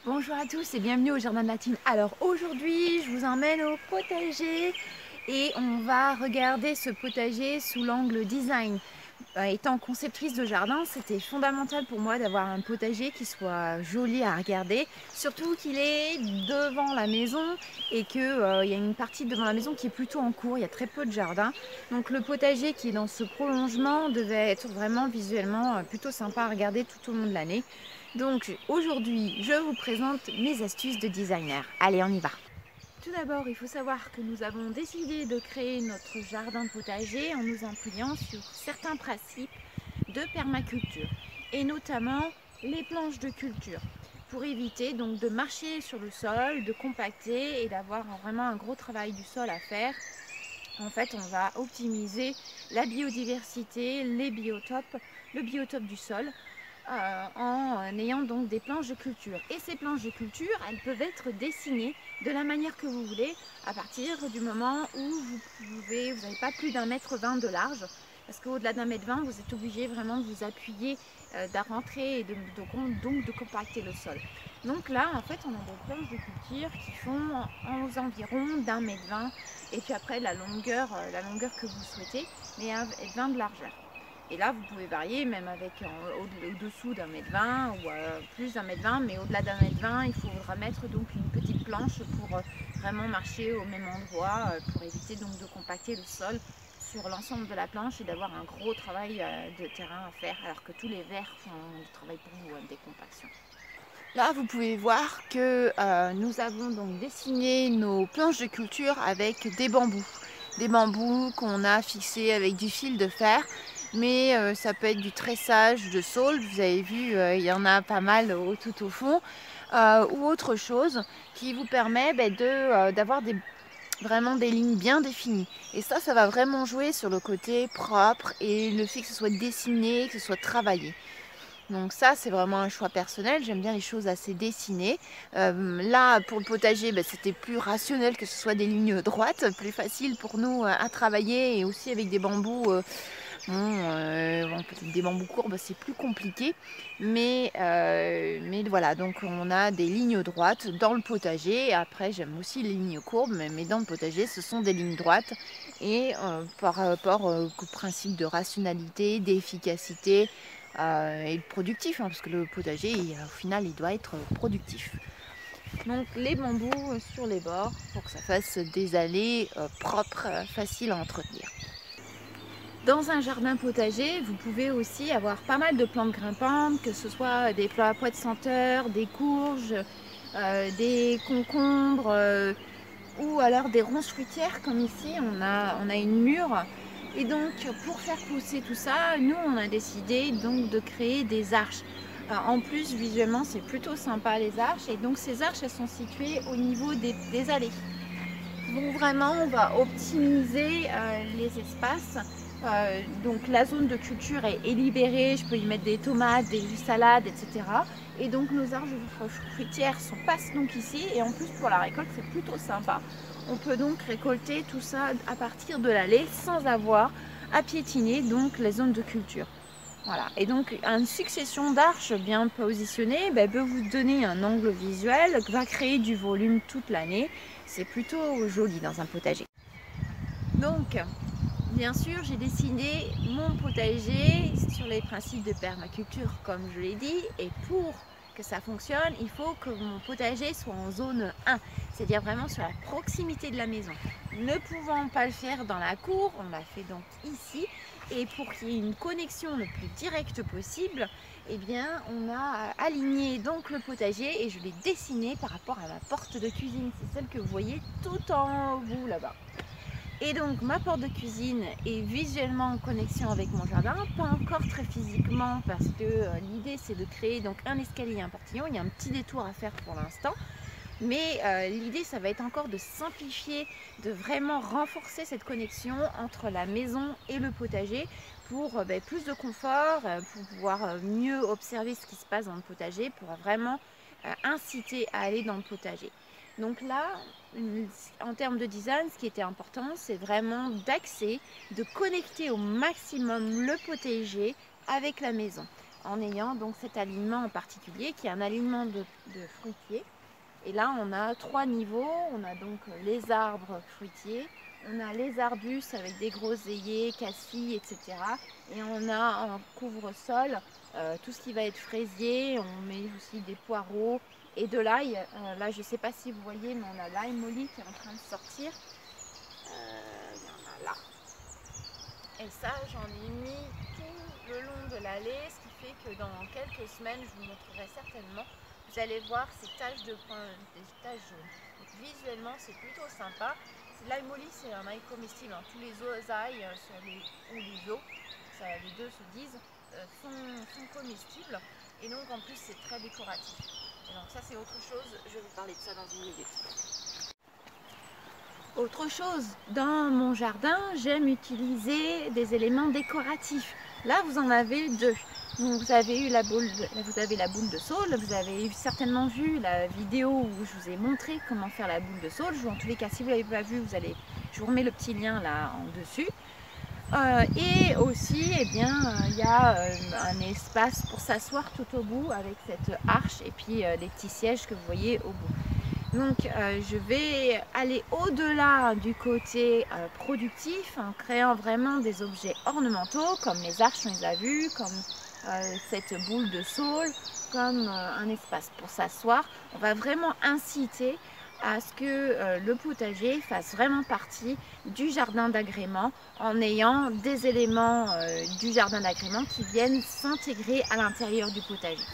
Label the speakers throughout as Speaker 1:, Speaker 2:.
Speaker 1: Bonjour à tous et bienvenue au Jardin de la Tine. Alors aujourd'hui je vous emmène au potager et on va regarder ce potager sous l'angle design. Étant conceptrice de jardin, c'était fondamental pour moi d'avoir un potager qui soit joli à regarder, surtout qu'il est devant la maison et qu'il y a une partie devant la maison qui est plutôt en cours, il y a très peu de jardin. Donc le potager qui est dans ce prolongement devait être vraiment visuellement plutôt sympa à regarder tout au long de l'année. Donc aujourd'hui, je vous présente mes astuces de designer. Allez, on y va! Tout d'abord, il faut savoir que nous avons décidé de créer notre jardin potager en nous appuyant sur certains principes de permaculture et notamment les planches de culture pour éviter donc de marcher sur le sol, de compacter et d'avoir vraiment un gros travail du sol à faire. En fait, on va optimiser la biodiversité, les biotopes, le biotope du sol en ayant donc des planches de culture. Et ces planches de culture, elles peuvent être dessinées de la manière que vous voulez à partir du moment où vous n'avez pas plus d'1,20 m de large. Parce qu'au-delà d'1,20 m, vous êtes obligé vraiment de vous appuyer, de rentrer et donc de compacter le sol. Donc là, en fait, on a des planches de culture qui font aux environs d'1,20 m et puis après la longueur que vous souhaitez, mais 1,20 m de largeur. Et là, vous pouvez varier même avec au-dessous d'1,20 m ou plus d'1,20 m, mais au-delà d'1,20 m, il faudra mettre donc une petite planche pour vraiment marcher au même endroit, pour éviter donc de compacter le sol sur l'ensemble de la planche et d'avoir un gros travail de terrain à faire, alors que tous les verres font le travail pour vous, des compactions. Là, vous pouvez voir que nous avons donc dessiné nos planches de culture avec des bambous. Des bambous qu'on a fixés avec du fil de fer, mais ça peut être du tressage de saule. Vous avez vu, il y en a pas mal tout au fond, ou autre chose qui vous permet d'avoir vraiment des lignes bien définies. Et ça va vraiment jouer sur le côté propre et le fait que ce soit dessiné, que ce soit travaillé. Donc ça, c'est vraiment un choix personnel. J'aime bien les choses assez dessinées. Là, pour le potager, c'était plus rationnel que ce soit des lignes droites, plus facile pour nous à travailler, et aussi avec des bambous. Peut-être des bambous courbes, c'est plus compliqué. Mais voilà, donc on a des lignes droites dans le potager. Après, j'aime aussi les lignes courbes, mais dans le potager, ce sont des lignes droites. Et par rapport au principe de rationalité, d'efficacité, et productif, parce que le potager, au final, il doit être productif. Donc les bambous sur les bords pour que ça fasse des allées propres, faciles à entretenir. Dans un jardin potager, vous pouvez aussi avoir pas mal de plantes grimpantes, que ce soit des pois de senteur, des courges, des concombres, ou alors des ronces fruitières, comme ici on a une mûre. Et donc pour faire pousser tout ça, nous on a décidé donc de créer des arches. En plus, visuellement, c'est plutôt sympa les arches, et donc ces arches, elles sont situées au niveau des allées. Donc vraiment, on va optimiser les espaces. Donc la zone de culture est libérée, je peux y mettre des tomates, des salades, etc. Et donc nos arbres fruitières passent donc ici, et en plus pour la récolte c'est plutôt sympa. On peut donc récolter tout ça à partir de l'allée sans avoir à piétiner donc les zones de culture. Voilà, et donc une succession d'arches bien positionnées peut vous donner un angle visuel, va créer du volume toute l'année. C'est plutôt joli dans un potager. Donc, bien sûr, j'ai dessiné mon potager sur les principes de permaculture, comme je l'ai dit, et pour que ça fonctionne, il faut que mon potager soit en zone 1, c'est-à-dire vraiment sur la proximité de la maison. Ne pouvant pas le faire dans la cour, on l'a fait donc ici, et pour qu'il y ait une connexion le plus directe possible, eh bien, on a aligné donc le potager et je l'ai dessiné par rapport à ma porte de cuisine. C'est celle que vous voyez tout en haut là-bas. Et donc ma porte de cuisine est visuellement en connexion avec mon jardin, pas encore très physiquement, parce que l'idée c'est de créer donc un escalier et un portillon. Il y a un petit détour à faire pour l'instant, mais l'idée ça va être encore de simplifier, de vraiment renforcer cette connexion entre la maison et le potager pour plus de confort, pour pouvoir mieux observer ce qui se passe dans le potager, pour vraiment inciter à aller dans le potager. Donc là, en termes de design, ce qui était important, c'est vraiment d'axer, de connecter au maximum le potager avec la maison. en ayant donc cet alignement en particulier qui est un alignement de fruitiers. Et là on a 3 niveaux, on a donc les arbres fruitiers, on a les arbustes avec des groseilliers, cassis, etc. Et on a en couvre-sol tout ce qui va être fraisier, on met aussi des poireaux et de l'ail. Là je ne sais pas si vous voyez, mais on a l'ail molly qui est en train de sortir. Il y en a là. Et ça j'en ai mis tout le long de l'allée, ce qui fait que dans quelques semaines, je vous montrerai certainement, vous allez voir ces taches de pain, des taches jaunes. Donc visuellement c'est plutôt sympa. L'ail molly c'est un ail comestible, hein. Tous les autres ails ou les os, les deux se disent, sont comestibles. Et donc en plus c'est très décoratif. Et donc ça c'est autre chose, je vais vous parler de ça dans une minute. Autre chose, dans mon jardin, j'aime utiliser des éléments décoratifs. Là, vous en avez deux. Donc, vous avez la boule de saule. Vous avez certainement vu la vidéo où je vous ai montré comment faire la boule de saule. En tous les cas, si vous ne l'avez pas vu, je vous remets le petit lien là en dessus. Et aussi, eh bien, il y a un espace pour s'asseoir tout au bout avec cette arche et puis les petits sièges que vous voyez au bout. Donc je vais aller au-delà du côté productif en créant vraiment des objets ornementaux comme les arches, on les a vus, comme cette boule de saule, comme un espace pour s'asseoir. On va vraiment inciter à ce que le potager fasse vraiment partie du jardin d'agrément en ayant des éléments du jardin d'agrément qui viennent s'intégrer à l'intérieur du potager.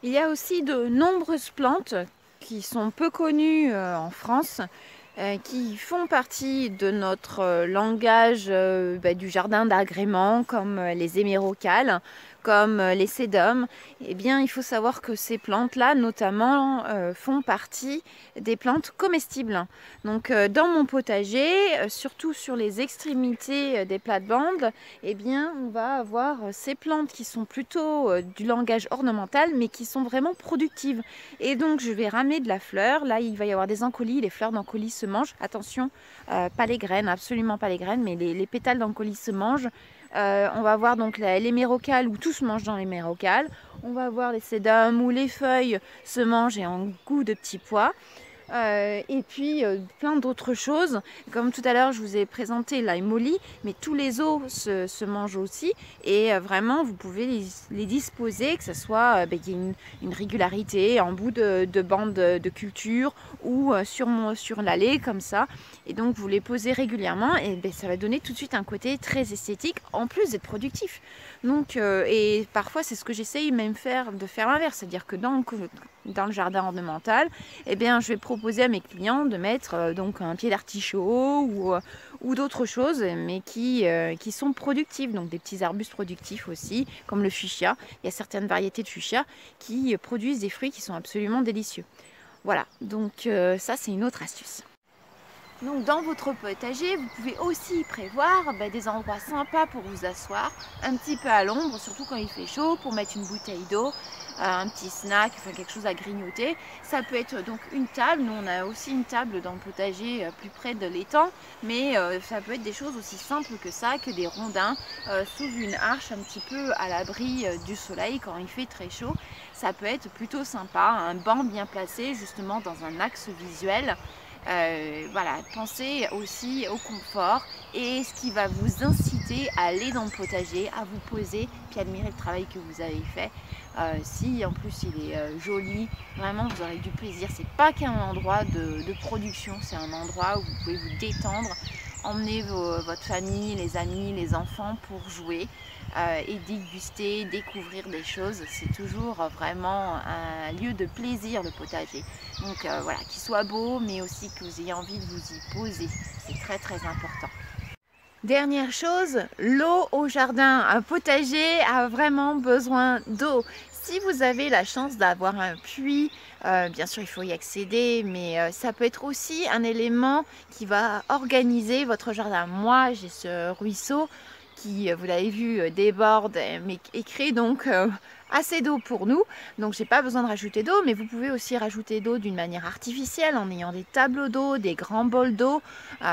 Speaker 1: Il y a aussi de nombreuses plantes qui sont peu connues en France, qui font partie de notre langage du jardin d'agrément, comme les hémérocalles, comme les sédums. Eh bien, il faut savoir que ces plantes-là, notamment, font partie des plantes comestibles. Donc, dans mon potager, surtout sur les extrémités des plates-bandes, eh bien, on va avoir ces plantes qui sont plutôt du langage ornemental, mais qui sont vraiment productives. Et donc, je vais ramener de la fleur. Là, il va y avoir des encolis. Les fleurs d'encolis se mangent. Attention, pas les graines, absolument pas les graines, mais les pétales d'encolis se mangent. On va voir donc l'hémérocale où tout se mange dans l'hémérocale. On va voir les sédums où les feuilles se mangent et en goût de petits pois. Et puis plein d'autres choses, comme tout à l'heure je vous ai présenté l'ail molly, mais tous les os se mangent aussi et vraiment vous pouvez les disposer, que ce soit qu'il y ait une régularité en bout de bande de culture ou sur l'allée comme ça, et donc vous les posez régulièrement et ça va donner tout de suite un côté très esthétique en plus d'être productif. Donc et parfois c'est ce que j'essaye même de faire l'inverse, c'est-à-dire que dans le jardin ornemental, eh bien, je vais proposer à mes clients de mettre donc un pied d'artichaut ou d'autres choses, mais qui sont productives, donc des petits arbustes productifs aussi, comme le fuchsia. Il y a certaines variétés de fuchsia qui produisent des fruits qui sont absolument délicieux. Voilà, donc ça c'est une autre astuce. Donc dans votre potager, vous pouvez aussi prévoir des endroits sympas pour vous asseoir, un petit peu à l'ombre, surtout quand il fait chaud, pour mettre une bouteille d'eau, un petit snack, enfin quelque chose à grignoter. Ça peut être donc une table, nous on a aussi une table dans le potager plus près de l'étang, mais ça peut être des choses aussi simples que ça, que des rondins sous une arche un petit peu à l'abri du soleil quand il fait très chaud. Ça peut être plutôt sympa, un banc bien placé justement dans un axe visuel. Voilà, pensez aussi au confort et ce qui va vous inciter à aller dans le potager, à vous poser, puis admirer le travail que vous avez fait. Si en plus il est joli, vraiment vous aurez du plaisir. C'est pas qu'un endroit de production, c'est un endroit où vous pouvez vous détendre, emmener votre famille, les amis, les enfants pour jouer et déguster, découvrir des choses. C'est toujours vraiment un lieu de plaisir, le potager. Donc voilà, qu'il soit beau, mais aussi que vous ayez envie de vous y poser. C'est très très important. Dernière chose, l'eau au jardin. Un potager a vraiment besoin d'eau. Si vous avez la chance d'avoir un puits, bien sûr il faut y accéder, mais ça peut être aussi un élément qui va organiser votre jardin. Moi j'ai ce ruisseau qui, vous l'avez vu, déborde mais et crée donc assez d'eau pour nous, donc j'ai pas besoin de rajouter d'eau, mais vous pouvez aussi rajouter d'eau d'une manière artificielle en ayant des tableaux d'eau, des grands bols d'eau,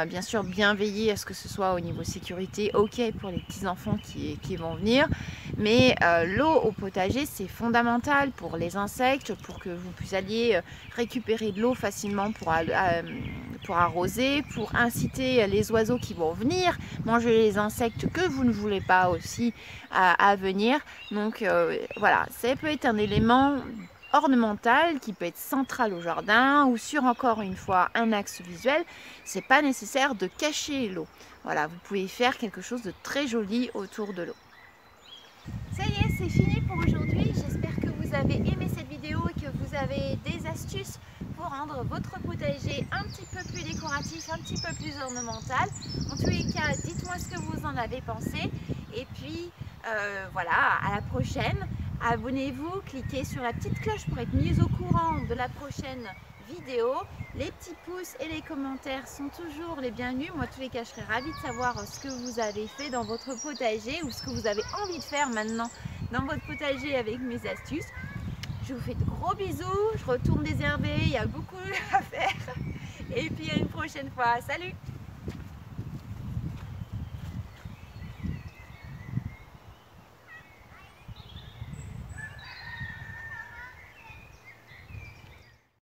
Speaker 1: bien sûr bien veiller à ce que ce soit au niveau sécurité ok pour les petits enfants qui vont venir, Mais l'eau au potager, c'est fondamental pour les insectes, pour que vous alliez récupérer de l'eau facilement pour arroser, pour inciter les oiseaux qui vont venir manger les insectes que vous ne voulez pas aussi à venir. Donc voilà, ça peut être un élément ornemental qui peut être central au jardin ou sur encore une fois un axe visuel. C'est pas nécessaire de cacher l'eau. Voilà, vous pouvez faire quelque chose de très joli autour de l'eau. Ça y est, c'est fini pour aujourd'hui. J'espère que vous avez aimé cette vidéo et que vous avez des astuces pour rendre votre potager un petit peu plus décoratif, un petit peu plus ornemental. En tous les cas, dites-moi ce que vous en avez pensé. Et puis voilà, à la prochaine. Abonnez-vous, cliquez sur la petite cloche pour être mis au courant de la prochaine vidéo. Les petits pouces et les commentaires sont toujours les bienvenus. Moi, en tous les cas, je serais ravie de savoir ce que vous avez fait dans votre potager ou ce que vous avez envie de faire maintenant dans votre potager avec mes astuces. Je vous fais de gros bisous. Je retourne désherber, il y a beaucoup à faire. Et puis à une prochaine fois. Salut!